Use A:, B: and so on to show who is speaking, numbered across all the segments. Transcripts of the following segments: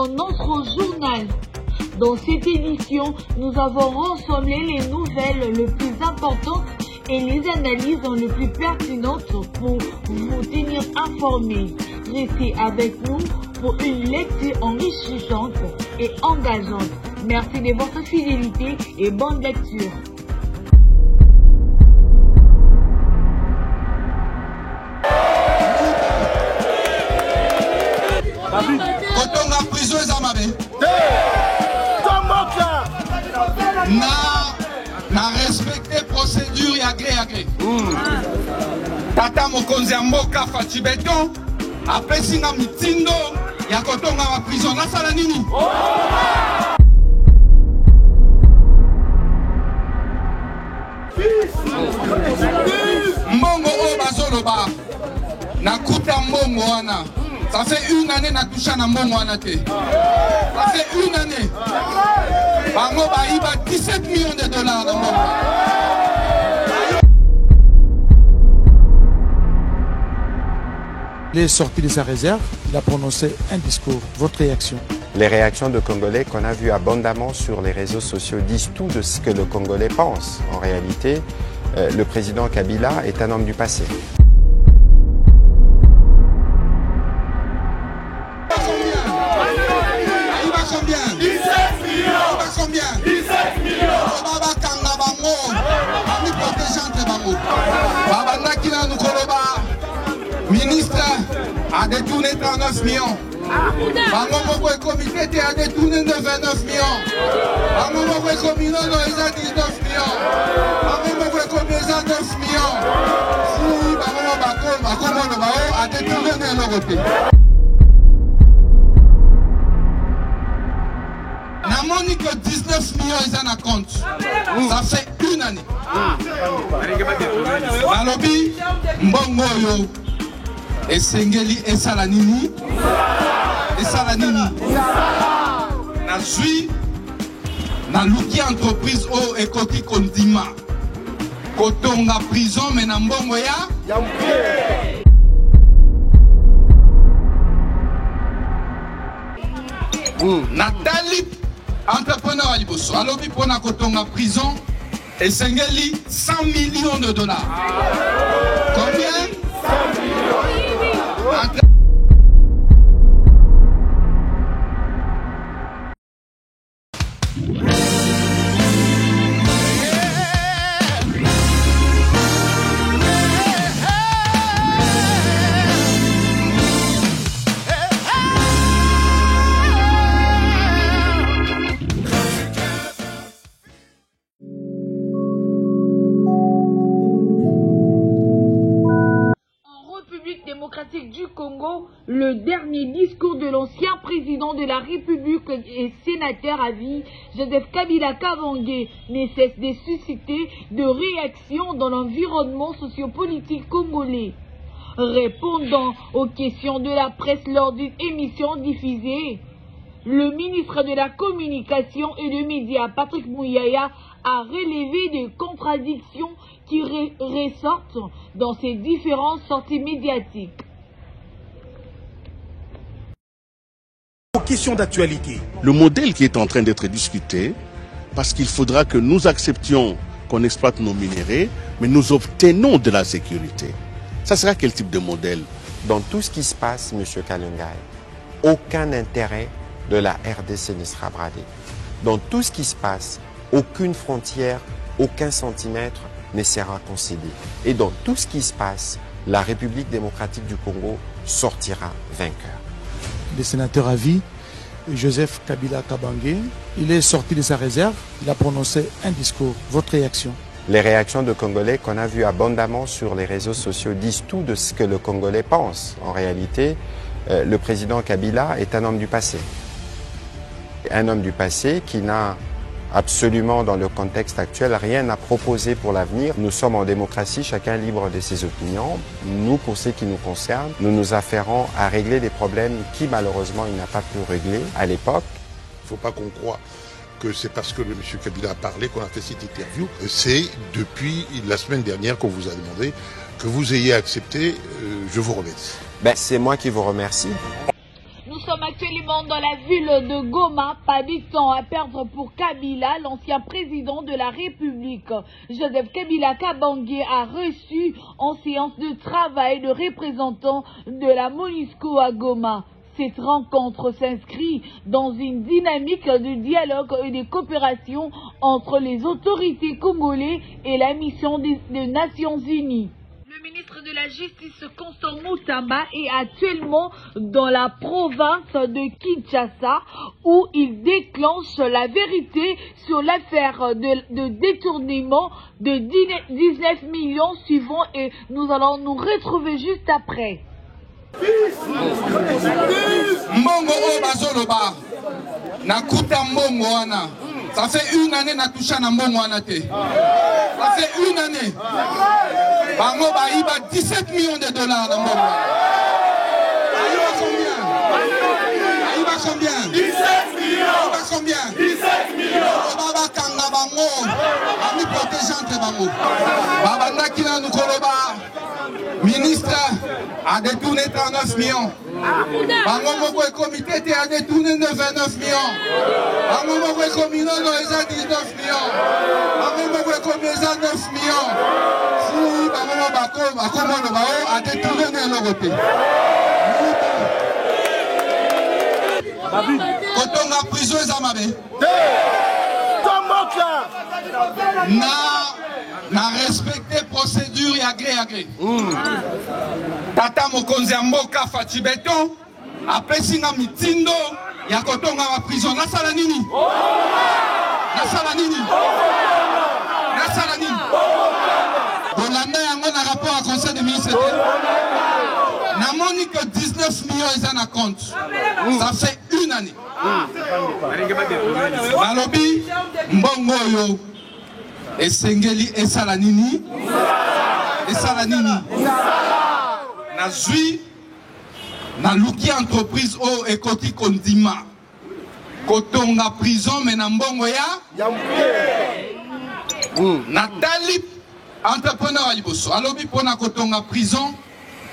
A: dans notre journal. Dans cette édition, nous avons rassemblé les nouvelles les plus importantes et les analyses les plus pertinentes pour vous tenir informés. Restez avec nous pour une lecture enrichissante et engageante. Merci de votre fidélité et bonne lecture.
B: Kotonga prison ezamabe. Na respecter procédure ya gré. Tata mokonzi ya mboka Faci Beton apesi nga mitindo ya kotonga ma prison nasala nini? Mbongo oyo bazoloba nakuta mbongo wana. Ça fait une année na toucha na mbongo wana te. Ça fait une année. Bango baïba 17 millions de dollars na mbongo.
C: Il est sorti de sa réserve, il a prononcé un discours. Votre réaction?
D: Les réactions de Congolais qu'on a vues abondamment sur les réseaux sociaux disent tout de ce que le Congolais pense. En réalité, le président Kabila est un homme du passé.
B: Combien? 17 millions. Combien? 17 millions. Baba kanga bango. Ami protégante bango. Baba nakina nukoloba. Ministre a détourné 39 millions. Bango moko comité a détourné 29 millions. Bango moko comité non ils a 19 millions. Bango moko comité 9 millions. Si bango bako a détourné le côté. Namoni que 19 millions ils en a compte. Ça fait une année. Nalobi mbongo yo esengeli esala nini? Esala nini? Nazui na luki entreprise o ekoti kondima. Kotonga prison mais na mbongo ya Nathalie entrepreneur à Liboso, alobi pona kotonga prison et sengeli 100 millions de dollars. Combien? 100 millions.
A: Démocratique du Congo, le dernier discours de l'ancien président de la République et sénateur à vie, Joseph Kabila Kabange, ne cesse de susciter de réactions dans l'environnement sociopolitique congolais. Répondant aux questions de la presse lors d'une émission diffusée, le ministre de la Communication et des Médias, Patrick Mouyaya, a relevé des contradictions qui ressortent dans ces différentes sorties médiatiques.
E: Aux questions d'actualité. Le modèle qui est en train d'être discuté, parce qu'il faudra que nous acceptions qu'on exploite nos minéraux, mais nous obtenons de la sécurité. Ça sera quel type de modèle?
D: Dans tout ce qui se passe, M. Kalungai, aucun intérêt de la RDC ne sera bradé. Dans tout ce qui se passe, aucune frontière, aucun centimètre ne sera concédé. Et dans tout ce qui se passe, la République démocratique du Congo sortira vainqueur.
C: Le sénateur à vie, Joseph Kabila Kabange, il est sorti de sa réserve, il a prononcé un discours. Votre réaction?
D: Les réactions de Congolais qu'on a vues abondamment sur les réseaux sociaux disent tout de ce que le Congolais pense. En réalité, le président Kabila est un homme du passé. Un homme du passé qui n'a absolument, dans le contexte actuel, rien à proposer pour l'avenir. Nous sommes en démocratie, chacun libre de ses opinions. Nous, pour ce qui nous concerne, nous nous affairons à régler des problèmes qui, malheureusement, il n'a pas pu régler à l'époque.
F: Il ne faut pas qu'on croie que c'est parce que M. Kabila a parlé qu'on a fait cette interview. C'est depuis la semaine dernière qu'on vous a demandé que vous ayez accepté. Je vous remercie.
D: C'est moi qui vous remercie.
A: Nous sommes actuellement dans la ville de Goma, pas du temps à perdre pour Kabila, l'ancien président de la République. Joseph Kabila Kabange a reçu en séance de travail le représentant de la MONUSCO à Goma. Cette rencontre s'inscrit dans une dynamique de dialogue et de coopération entre les autorités congolaises et la mission des Nations Unies. Le ministre de la Justice, Constant Moutamba, est actuellement dans la province de Kinshasa où il déclenche la vérité sur l'affaire de détournement de 19 millions suivants et nous allons nous retrouver juste après.
B: Mbongo o bazoloba nakuta mbongo wana. Ça fait une année na toucha na mbongo wana te. Ça fait une année. Bango baïba 17 millions de dollars na mbongo. Aïba combien? Aïba combien? 17 millions. Aïba combien? 17 millions. Baba kanga bango. Ami protégeante bango. Baba nakina nukoloba. Ministre a détourné 39 millions. Bango comité a détourné 29 millions. Bango comité a 19 millions. Bango comité a 9 millions. Si Bango a détourné le côté. Quand on a prison, na respecter procédure et agré. Tata Mokonzi Mboka Fati Beton apesi nga mitindo ya kotonga ma prison na sala nini? Na sala nini? Na sala nini? Bolanda yango na rapport à conseil de ministre. Na moni que 19 millions ils en a compte. Ça fait une année. Balobi mbongo yo esengeli esala nini? Esala nini? Na zui na luki entreprise o ekoti kondima kotonga prison mais na mbongo ya Nathalie entrepreneur à liboso alobi pona kotonga prison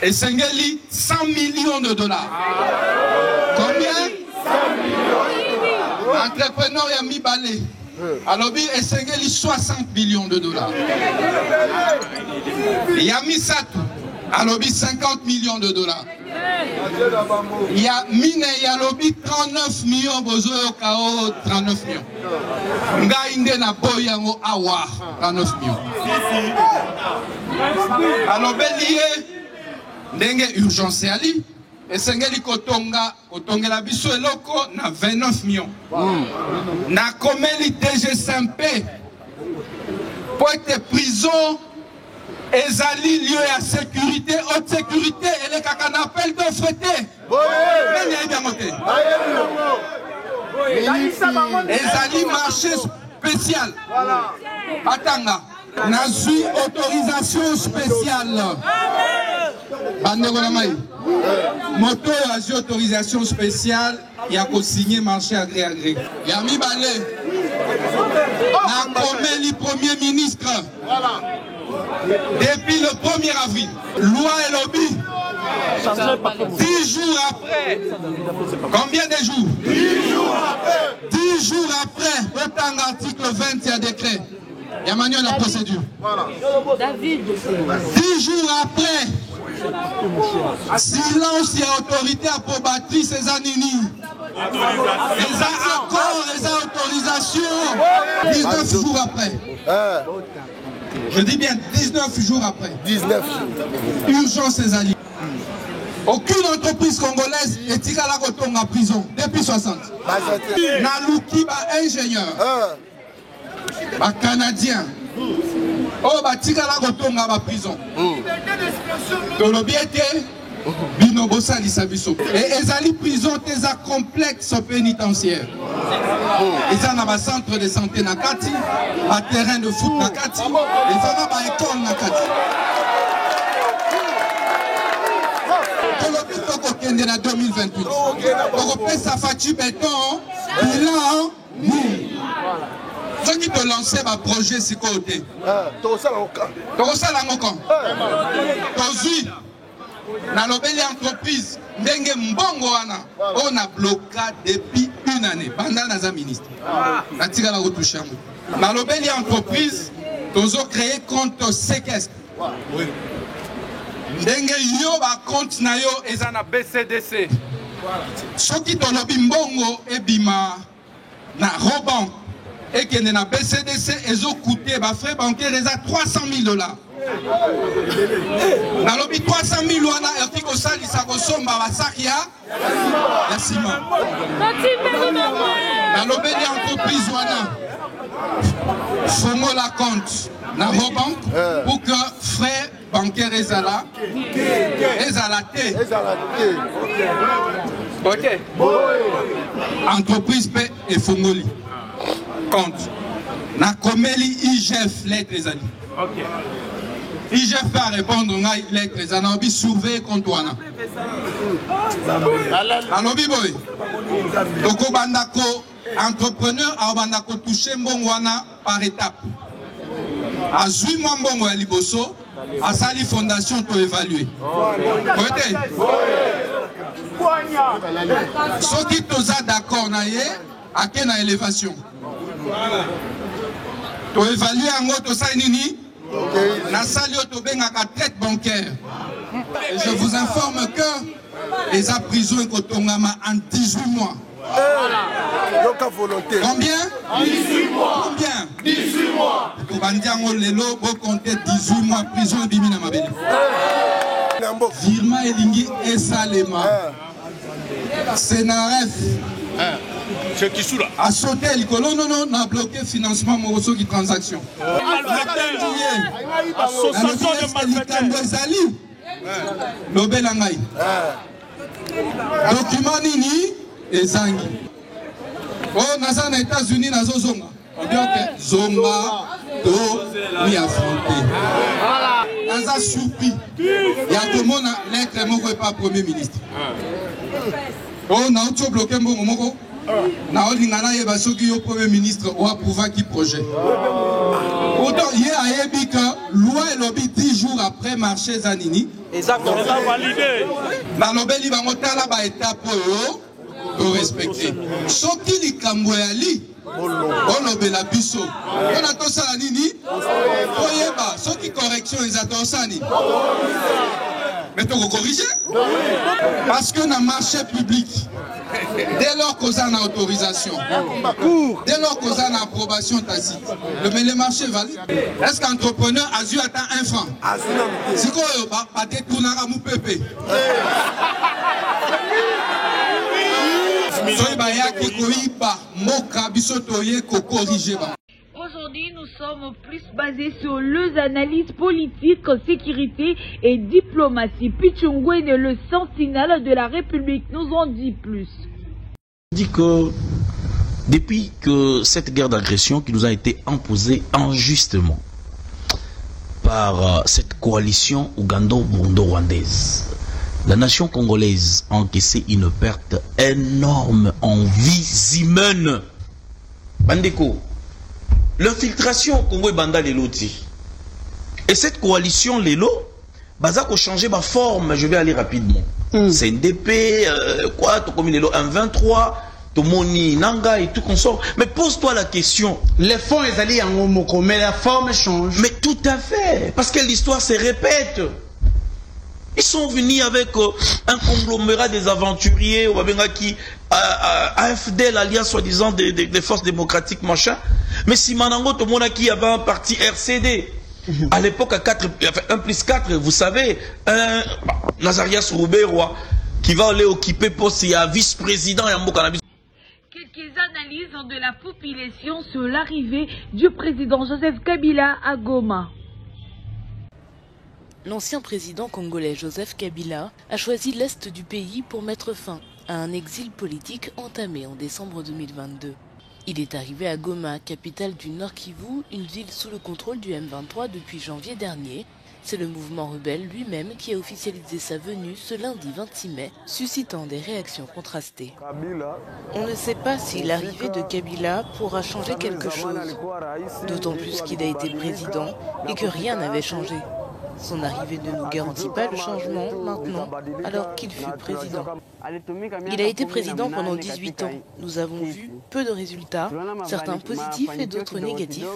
B: esengeli 100 millions de dollars. Combien? 100 millions. Entrepreneur ya mibale alobi esengeli 60 millions de dollars. Yami Satou alobi 50 millions de dollars. Il y a Mine Yalobi 39 millions bozo kao 39 millions. Nga inde na boyango awa 39 millions. Alobi lié ndenge urgence ali esengeli kotongela biso eloko na 29 millions. Na komeli DG5P pour être prison ezali lieu à sécurité, haute sécurité, et les kakana appel d'offre. Ezali marché spécial. Atanga, nazui autorisation spéciale. Moto a autorisation spéciale, il y a co-signé marché agré. Il y a mis balé. Na commis le premier ministre. Depuis le 1er avril, loi et lobby, 10 jours après, combien de jours? 10 jours après. 10 jours après, autant l'article 20, il y a décret. Il y a manuel la procédure. David. 10 jours après, silence et autorité approbatrice, les anini. Les accords, les autorisations, 19 jours après. Je dis bien 19 jours après. 19 jours. Urgence ces alliés. Aucune entreprise congolaise est à la retourne en prison depuis 60. Nalouki, ingénieur. Canadien. Oh, tika la retourne en prison. Tolobiete. Binobosa Lissabiso. Et Ezali prison, t'es à complexe pénitentiaire. Ils ont un centre de santé Nakati, un terrain de foot Nakati, ils ont une école Nakati. Pour le but en 2028. Pour le ça Fati Beton, bilan, ceux qui te lançaient un projet, c'est quoi? T'as ça l'angokan. nalobeli entreprise ndenge mbongo wana on a bloqué depuis une année pendant naza ministre natika la retouche yango nalobeli entreprise tozo créer compte séquestre ndenge yo ba compte na yo eza na BCDC soki tolobi mbongo ebima na Robank ekende na BCDC ezocoûter ba frais bancaires eza $300,000 nalobi 300,000 wana eki kosalisa kosomba basaki ya nsima nalobeli entreprise wana fongola compte na Robank pour que frais bancaires ezala te ok entreprise pe efongoli compte na komeli IGF lettre ezali IGF va répondre ngai lettre ezali na obi surveiller compte wana alobi boy toko bandako entrepreneur abandako toucher mbongo wana par étape azui mwa mbongo ya liboso asali fondation to évaluer kote soki toza d'accord na ye ake na élévation to évaluer yango tosali nini na sali oyo tobengaka traite bancaire et je vous informe que les prison ekotongama en 18 mois. Combien?
G: 18 mois.
B: Combien?
G: 18 mois.
B: Tobandiango lelo bo compter 18 mois prison bimina mabele. Virement elingi esalema. Sénaref.
E: C'est qui sous là?
B: A sauté le colon, non, on a bloqué le financement moroso qui transaction.
E: Association de malfaiteurs.
B: Lobelangai. Document nini ezangi. Oh, naza na États-Unis nazo zonga. On dit ok, zonga do mi affronter. Naza surpris. Il y a tout le monde lettre moko pas premier ministre. Oh, na auto bloqué mbongo moko. Na olingana yeba soki yo premier ministre ou approuva qui projet. Autant hier à Ebika, loi elobi 10 jours après marché Zanini.
E: Exactement. On a validé.
B: Na lobeli bango tala ba étape yo to respecter. Soki likambo ya li olobela biso. On a to sala nini? Oyeba soki correction ezata osani. Mais tu corriger? Parce que dans le marché public, dès lors qu'on a une autorisation, dès lors qu'on a une approbation tacite, le marché valide. Est-ce qu'un entrepreneur a dû atteindre 1 franc? Si quoi, pas détourner à mon pépé.
A: Aujourd'hui, nous sommes plus basés sur les analyses politiques, sécurité et diplomatie. Pichungwen, le sentinelle de la République, nous en dit plus.
H: On dit que depuis que cette guerre d'agression qui nous a été imposée injustement par cette coalition ougando-burundu-rwandaise, la nation congolaise a encaissé une perte énorme en vies humaines. Bandeko, l'infiltration Congo et Banda Leloti. Et cette coalition Lelo, Bazako changer ma forme, je vais aller rapidement. CNDP, quoi, comme Lelo 1-23, Tomoni, Nanga et tout consort. Mais pose-toi la question.
I: Les fonds ils allaient en Omoko, mais la forme change.
H: Mais tout à fait, parce que l'histoire se répète. Ils sont venus avec un conglomérat des aventuriers, qui AFD, l'alliance soi-disant des forces démocratiques, machin. Mais si Manango, tout le monde qui avait un parti RCD, à l'époque, à 1+4, vous savez, Nazarias Roubaix-Roi, qui va aller occuper poste, il y a vice-président et un mot cannabis.
A: Quelques analyses de la population sur l'arrivée du président Joseph Kabila à Goma.
J: L'ancien président congolais Joseph Kabila a choisi l'est du pays pour mettre fin à un exil politique entamé en décembre 2022. Il est arrivé à Goma, capitale du Nord Kivu, une ville sous le contrôle du M23 depuis janvier dernier. C'est le mouvement rebelle lui-même qui a officialisé sa venue ce lundi 26 mai, suscitant des réactions contrastées. On ne sait pas si l'arrivée de Kabila pourra changer quelque chose, d'autant plus qu'il a été président et que rien n'avait changé. Son arrivée ne nous garantit pas le changement maintenant, alors qu'il fut président. Il a été président pendant 18 ans. Nous avons vu peu de résultats, certains positifs et d'autres négatifs.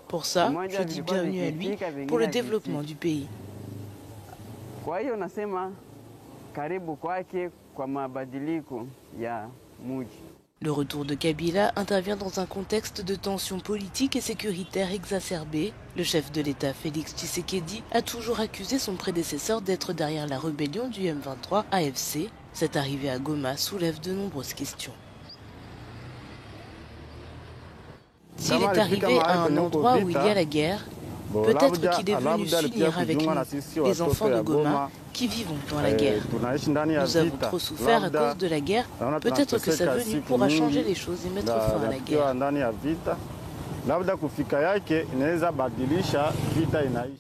J: Pour ça, je dis bienvenue à lui pour le développement du pays. Le retour de Kabila intervient dans un contexte de tensions politiques et sécuritaires exacerbées. Le chef de l'État, Félix Tshisekedi, a toujours accusé son prédécesseur d'être derrière la rébellion du M23 AFC. Cette arrivée à Goma soulève de nombreuses questions. S'il est arrivé à un endroit où il y a la guerre, peut-être qu'il est venu s'unir avec nous, les enfants de Goma, qui vivons dans la guerre. Nous avons trop souffert à cause de la guerre. Peut-être que sa venue pourra changer les choses et mettre fin à la guerre.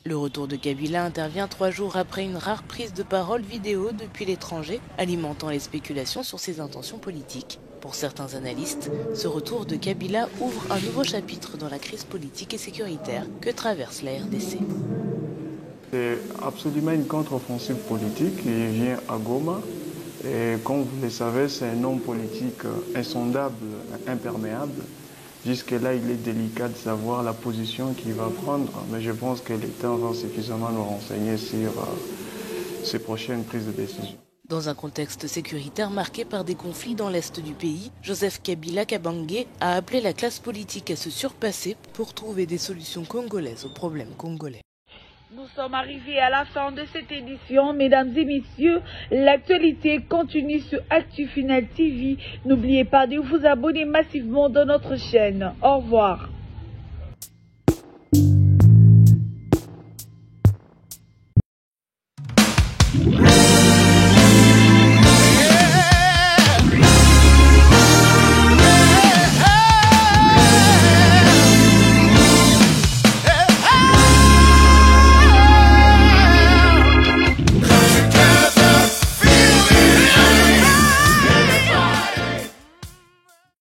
J: Le retour de Kabila intervient 3 jours après une rare prise de parole vidéo depuis l'étranger, alimentant les spéculations sur ses intentions politiques. Pour certains analystes, ce retour de Kabila ouvre un nouveau chapitre dans la crise politique et sécuritaire que traverse la RDC.
K: C'est absolument une contre-offensive politique qui vient à Goma. Et comme vous le savez, c'est un homme politique insondable, imperméable. Jusque-là, il est délicat de savoir la position qu'il va prendre, mais je pense que l'État va suffisamment nous renseigner sur ses prochaines prises de décision.
J: Dans un contexte sécuritaire marqué par des conflits dans l'est du pays, Joseph Kabila Kabange a appelé la classe politique à se surpasser pour trouver des solutions congolaises aux problèmes congolais.
A: Nous sommes arrivés à la fin de cette édition. Mesdames et messieurs, l'actualité continue sur ActuFinal TV. N'oubliez pas de vous abonner massivement dans notre chaîne. Au revoir.